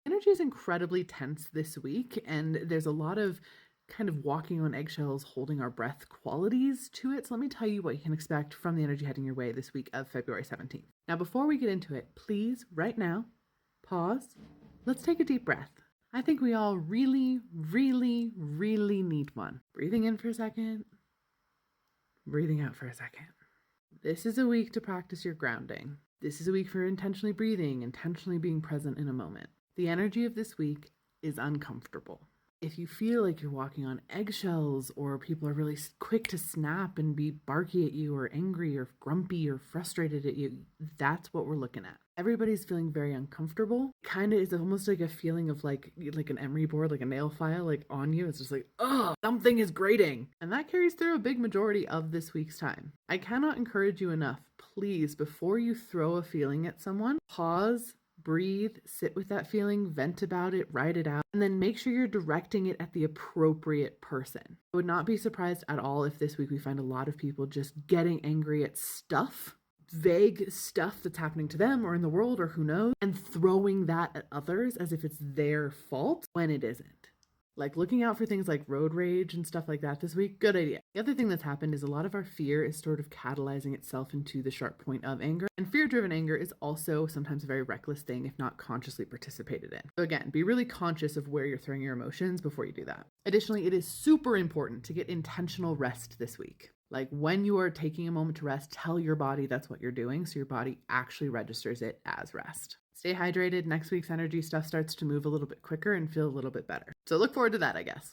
Energy is incredibly tense this week, and there's a lot of kind of walking on eggshells, holding our breath qualities to it. So let me tell you what you can expect from the energy heading your way this week of February 17th. Now, before we get into it, please, right now, pause. Let's take a deep breath. I think we all really, really, really need one. Breathing in for a second, breathing out for a second. This is a week to practice your grounding. This is a week for intentionally breathing, intentionally being present in a moment. The energy of this week is uncomfortable. If you feel like you're walking on eggshells, or people are really quick to snap and be barky at you, or angry or grumpy or frustrated at you, that's what we're looking at. Everybody's feeling very uncomfortable. Kind of is almost like a feeling of like an emery board, like a nail file, like on you. It's just like, oh, something is grating. And that carries through a big majority of this week's time. I cannot encourage you enough. Please, before you throw a feeling at someone, pause, breathe, sit with that feeling, vent about it, write it out, and then make sure you're directing it at the appropriate person. I would not be surprised at all if this week we find a lot of people just getting angry at stuff, vague stuff that's happening to them or in the world or who knows, and throwing that at others as if it's their fault when it isn't. Like looking out for things like road rage and stuff like that this week, good idea. The other thing that's happened is a lot of our fear is sort of catalyzing itself into the sharp point of anger. And fear-driven anger is also sometimes a very reckless thing if not consciously participated in. So again, be really conscious of where you're throwing your emotions before you do that. Additionally, it is super important to get intentional rest this week. Like when you are taking a moment to rest, tell your body that's what you're doing so your body actually registers it as rest. Stay hydrated. Next week's energy stuff starts to move a little bit quicker and feel a little bit better. So look forward to that, I guess.